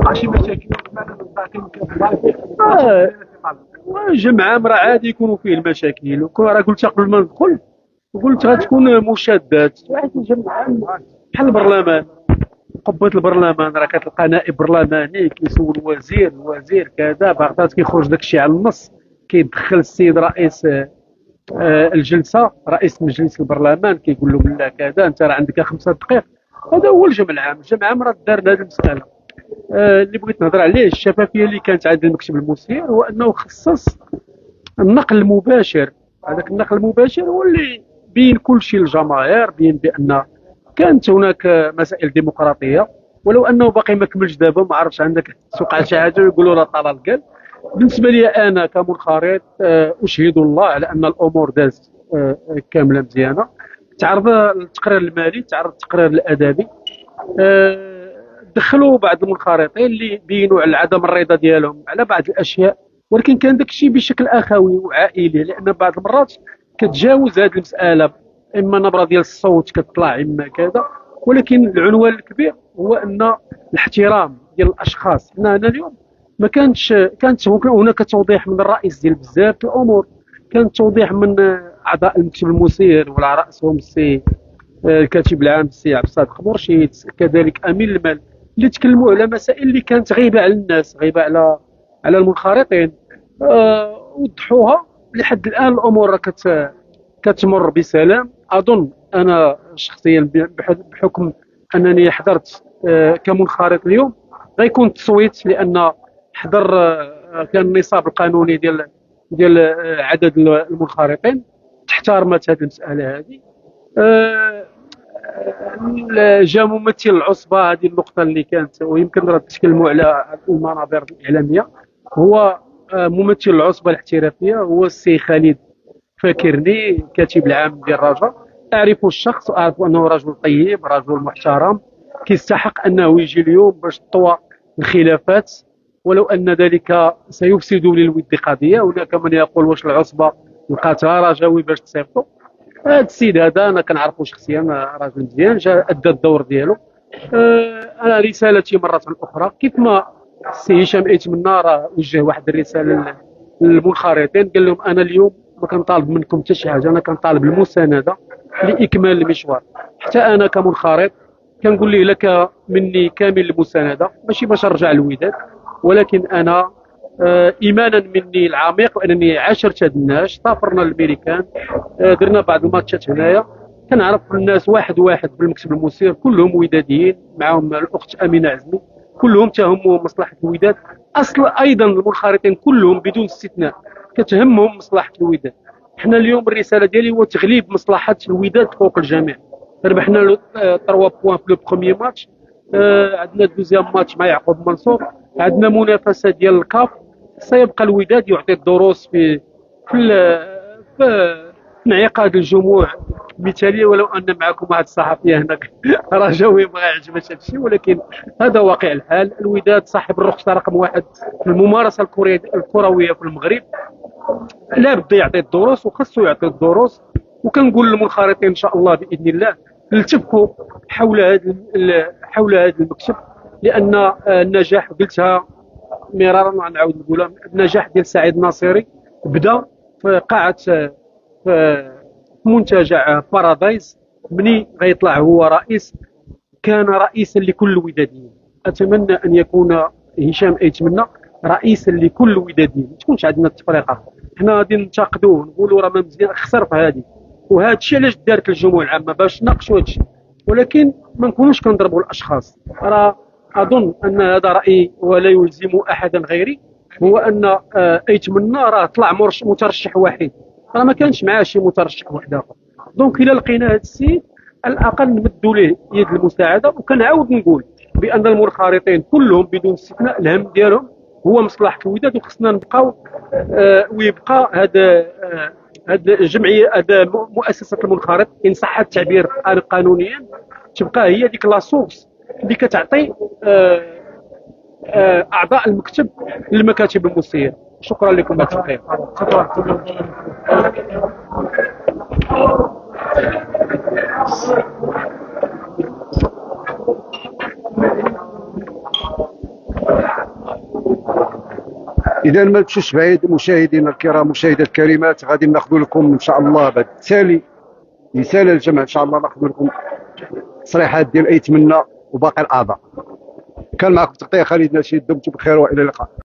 ماشي مشاكل آه، جمع عام راه عادي يكونوا فيه المشاكل، راه قلت قبل ما ندخل، قلت غتكون مشادات واحد الجمع عام بحال البرلمان. قبة البرلمان راه كتلقى نائب برلماني كيسول وزير، الوزير كذا باغتات كيخرج داك الشيء على النص، كيدخل السيد رئيس الجلسه، رئيس مجلس البرلمان كيقول له لا كذا انت راه عندك 5 دقائق. هذا هو الجمع العام. الجمع العام راه دار لهذه المساله. اللي بغيت نهضر عليه الشفافيه اللي كانت عند المكتب المسير هو انه خصص النقل المباشر. هذاك النقل المباشر هو اللي بين كل شيء للجماهير، بين بان كانت هناك مسائل ديمقراطيه، ولو انه باقي ما كملش دابا، ما عرفتش عندك توقع شي حاجه يقولوا راه طلال قال. بالنسبه لي انا كمنخرط اشهد الله على ان الامور دازت كامله مزيانه. تعرض التقرير المالي، تعرض التقرير الادبي، دخلوا بعض المنخرطين اللي بينوا على عدم الرضا ديالهم على بعض الاشياء، ولكن كان داك الشيء بشكل اخوي وعائلي، لان بعض المرات كتجاوز هذه المساله، اما نبره ديال الصوت كتطلع اما كذا. ولكن العنوان الكبير هو ان الاحترام ديال الاشخاص. حنا هنا اليوم ما كانت هناك توضيح من الرئيس ديال بزاف الامور، كان توضيح من اعضاء المكتب المسير وعلى راسهم السي الكاتب العام السي عبد الصادق مرشد، كذلك امين المال، اللي تكلموا على مسائل اللي كانت غايبه على الناس، غايبه على المنخرطين. وضحوها. لحد الان الامور كتمر بسلام. اظن انا شخصيا بحكم انني حضرت كمنخرط اليوم، غيكون التصويت، لان حضر كان النصاب القانوني ديال عدد المنخرطين، تحترمت هذه المساله هذه. آه، جا ممثل العصبه، هذه النقطه اللي كانت، ويمكن راه تكلموا على المنابر الاعلاميه. هو ممثل العصبه الاحترافيه هو السي خالد فاكرني، كاتب العام ديال الرجاء. اعرف الشخص واعرف انه رجل طيب، رجل محترم، كيستحق انه يجي اليوم باش تطوى الخلافات، ولو ان ذلك سيفسد للود قضيه. هناك من يقول واش العصبه لقاتها رجاوي باش تصيفطوا. هذا السيد هذا انا كنعرفه شخصيا، راجل مزيان، جا ادى الدور ديالو. انا رسالتي مره اخرى كيف ما السي هشام ايتمنا راه وجه واحد الرساله للمنخرطين، قال لهم انا اليوم ما كنطالب منكم حتى شي حاجه، انا كنطالب المسانده لاكمال المشوار. حتى انا كمنخرط كنقول ليه لك مني كامل المسانده، ماشي باش نرجع الوداد، ولكن انا ايمانا مني العميق وانني عاشرت هاد الناس، سافرنا للميريكان، درنا بعض الماتشات هنايا، كنعرف الناس واحد واحد بالمكتب المسير، كلهم وداديين، معهم الاخت امينه عزمي، كلهم تهمهم مصلحه الوداد. اصل ايضا المنخرطين كلهم بدون استثناء كتهمهم مصلحه الوداد. حنا اليوم الرساله ديالي هو تغليب مصلحه الوداد فوق الجميع. ربحنا 3 بوان في لو بروميير ماتش، عندنا دوزيام ماتش مع يعقوب منصور، عندنا منافسه ديال الكاف. سيبقى الوداد يعطي الدروس في في انعقاد الجموع مثاليه، ولو ان معكم واحد الصحفيه هناك رجاوي ما يعجبش هذا الشيء، ولكن هذا واقع الحال. الوداد صاحب الرخصه رقم واحد في الممارسه الكرويه في المغرب، لا بده يعطي الدروس وخصو يعطي الدروس. وكنقول للمنخرطين ان شاء الله باذن الله التفوا حول هذا المكتب، لان النجاح قلتها مرارا وغنعاود نقولها، النجاح ديال سعيد ناصري بدا في قاعه، في منتجع بارادايس. مني غيطلع هو رئيس، كان رئيسا لكل الوداديين. اتمنى ان يكون هشام ايتمنى رئيسا لكل الوداديين، ما تكونش عندنا التفرقه. حنا غادي ننتقدوه نقولوا راه ما مزيان، خسر في هذه، وهذا الشيء علاش دارت الجموع العامه باش ناقشوا هذا الشيء، ولكن ما نكونوش كنضربوا الاشخاص. راه اظن ان هذا رايي ولا يلزم احدا غيري، هو ان ايتمنى راه طلع مترشح وحيد، راه ما كانش معاه شي مترشح واحد اخر. دونك الا لقينا هذا السيد على الاقل نمدوا له يد المساعده. وكنعاود نقول بان المنخرطين كلهم بدون استثناء الهم ديالهم هو مصلحه الوداد، وخصنا نبقاو ويبقى هذا الجمعيه، هذا مؤسسه المنخرط ان صح التعبير قانونيا، تبقى هي ديك لا سورس اللي كتعطي اعضاء المكتب للمكاتب المسيره. شكرا لكم. بخير. اذا ما تمشوش بعيد مشاهدينا الكرام، مشاهدات الكريمات، غادي ناخذ لكم ان شاء الله بعد التالي رساله للجمع ان شاء الله، ناخذ لكم تصريحات ديال ايتمنا وباقي الاعضاء. كان معكم تغطيه خالد نشيد، دمتم بخير والى اللقاء.